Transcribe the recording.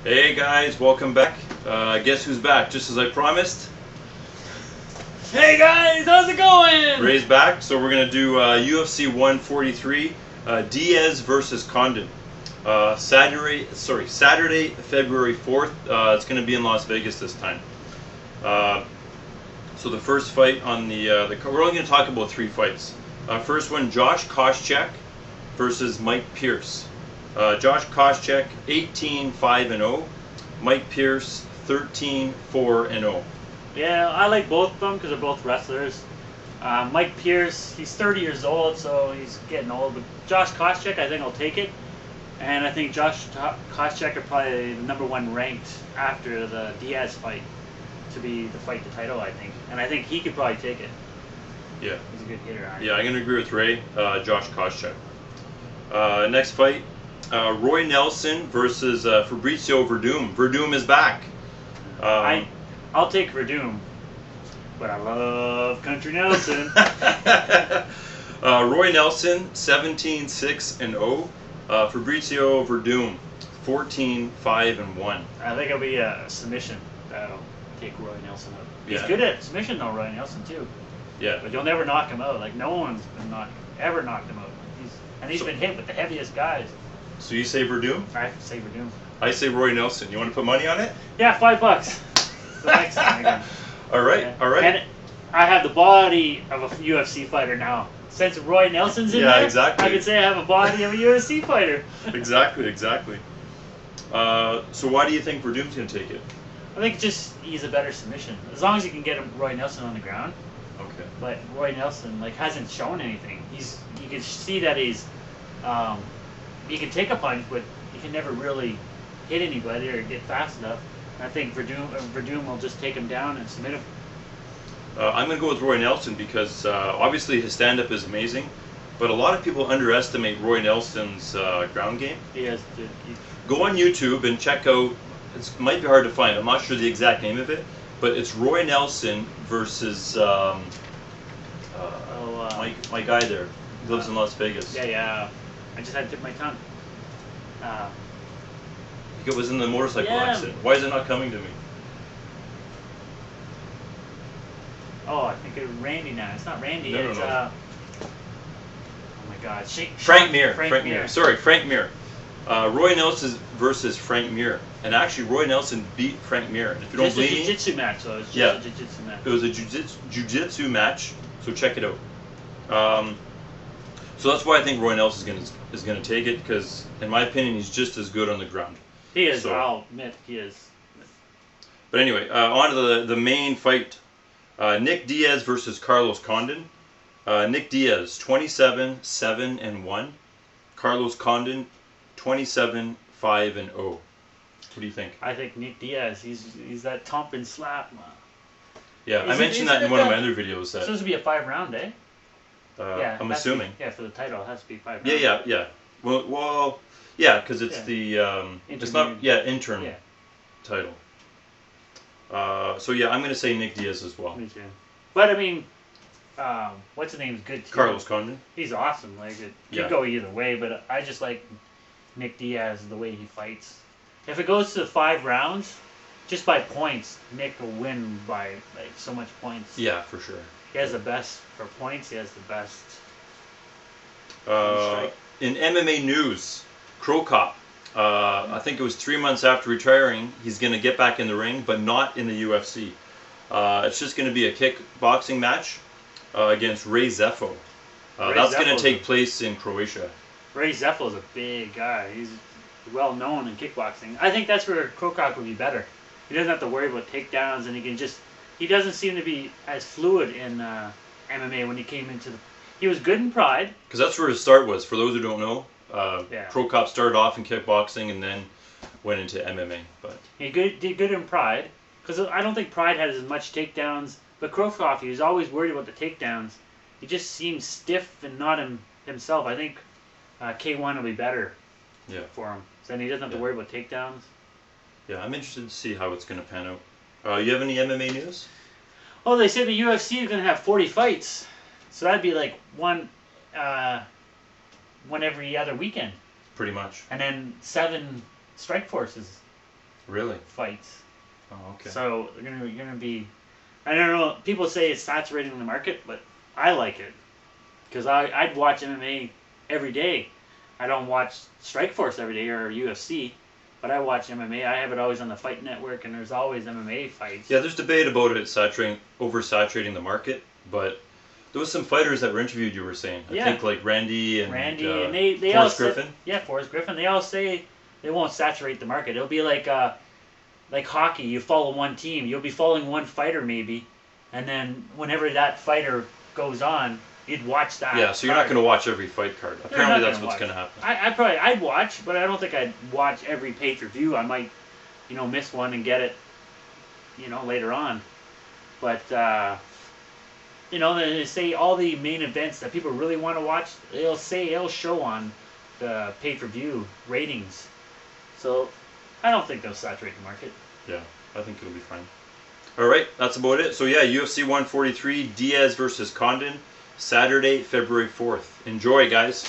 Hey guys, welcome back. Guess who's back? Just as I promised, Hey guys, how's it going? Ray's back. So we're gonna do UFC 143, Diaz versus Condit. Saturday, February 4th. It's gonna be in Las Vegas this time. So the first fight on we're only gonna talk about three fights. First one, Josh Koscheck versus Mike Pierce. Josh Koscheck 18-5-0. Mike Pierce 13-4-0. Yeah, I like both of them because they're both wrestlers. Mike Pierce, he's 30 years old, so he's getting old. But Josh Koscheck, I think I'll take it. And I think Josh Koscheck are probably the number one ranked after the Diaz fight to be the fight the title, I think. And I think he could probably take it. Yeah. He's a good hitter. Yeah, I'm gonna agree with Ray. Josh Koscheck. Next fight, Roy Nelson versus Fabrizio Verdum. Verdum is back. I'll take Verdum, but I love Country Nelson. Roy Nelson 17-6-0. Fabrizio Verdum 14-5-1. I think it'll be a submission that'll take Roy Nelson out. He's Yeah. good at submission though, Roy Nelson too. Yeah. But you'll never knock him out. Like no one's ever knocked him out. He's been hit with the heaviest guys. So you say Verdum? I say Verdum. I say Roy Nelson. You want to put money on it? Yeah, $5. The next time again. All right, Yeah. all right. And I have the body of a UFC fighter now. Since Roy Nelson's in there, exactly. I could say I have a body of a UFC fighter. Exactly. So why do you think Verdum's going to take it? I think just he's a better submission. As long as you can get Roy Nelson on the ground. Okay. But Roy Nelson hasn't shown anything. You can see that he can take a punch, but he can never really hit anybody or get fast enough. And I think Verdum will just take him down and submit him. I'm going to go with Roy Nelson because obviously his stand-up is amazing, but a lot of people underestimate Roy Nelson's ground game. He has Go on YouTube and check out. It might be hard to find. I'm not sure the exact name of it, but it's Roy Nelson versus my guy there. He lives in Las Vegas. Yeah. I just had to tip my tongue. It was in the motorcycle Yeah. accident. Why is it not coming to me? Oh, I think it's Randy now. It's not Randy. No. Oh my God. Frank Mir. Frank Mir. Sorry, Frank Mir. Roy Nelson versus Frank Mir, and actually Roy Nelson beat Frank Mir. And if you don't It's a believe me, jiu-jitsu match, so it's just Yeah. a jiu-jitsu match. it was a jiu-jitsu match. So check it out. So that's why I think Roy Nelson is gonna take it because, in my opinion, he's just as good on the ground. He is. So- I'll admit he is. But anyway, on to the main fight. Nick Diaz versus Carlos Condit. Nick Diaz 27-7-1. Carlos Condit 27-5-0. What do you think? I think Nick Diaz. He's that thump and slap. Yeah, I mentioned that in one of my other videos. It's That supposed to be a 5-round, eh? Yeah. I'm it has to be- assuming. Yeah, for the title, it has to be 5 rounds. Yeah. Well, yeah, because it's Yeah. it's not interim Yeah. title. So yeah, I'm gonna say Nick Diaz as well. Me too. But I mean, what's his name's good too. Carlos Condit. He's awesome. Like it could Yeah. go either way, but I just like Nick Diaz the way he fights. If it goes to 5 rounds, just by points, Nick will win by so much points. Yeah, for sure. He has the best for points. He has the best. In MMA news, Crow Cop. I think it was 3 months after retiring, he's going to get back in the ring, but not in the UFC. It's just going to be a kickboxing match against Ray Zeffo. That's going to take place in Croatia. Ray Zeffo is a big guy. He's well known in kickboxing. I think that's where Krokop would be better. He doesn't have to worry about takedowns, and he doesn't seem to be as fluid in MMA when he came into the. He was good in Pride. Because that's where his start was. For those who don't know, Yeah. Crow Cop started off in kickboxing and then went into MMA. But He did good in Pride, because I don't think Pride had as much takedowns. But Krokop, he was always worried about the takedowns. He just seems stiff and not himself. I think K1 will be better for him. So then he doesn't have to worry about takedowns. yeah, I'm interested to see how it's going to pan out. You have any MMA news? Oh, they said the UFC is going to have 40 fights. So that'd be like one every other weekend. Pretty much. And then 7 strike forces. Really? fights. Oh, okay. So they're gonna be. I don't know. People say it's saturating the market, but I like it because I'd watch MMA every day. I don't watch Strikeforce every day or UFC, but I watch MMA. I have it always on the Fight Network, and there's always MMA fights. Yeah, there's debate about it oversaturating the market, but there was some fighters that were interviewed. You were saying, I think like Randy and they Forrest all Griffin. Forrest Griffin. They all say they won't saturate the market. It'll be like hockey. You follow one team. You'll be following one fighter maybe, and then whenever that fighter goes on, you'd watch that. Yeah, so you're not going to watch every fight card. Apparently, that's what's going to happen. I'd watch, but I don't think I'd watch every pay-per-view. I might, miss one and get it, later on. But they say all the main events that people really want to watch, it'll show on the pay-per-view ratings. So I don't think they'll saturate the market. Yeah, I think it'll be fine. All right, that's about it. So yeah, UFC 143, Diaz versus Condit, Saturday, February 4th. Enjoy, guys.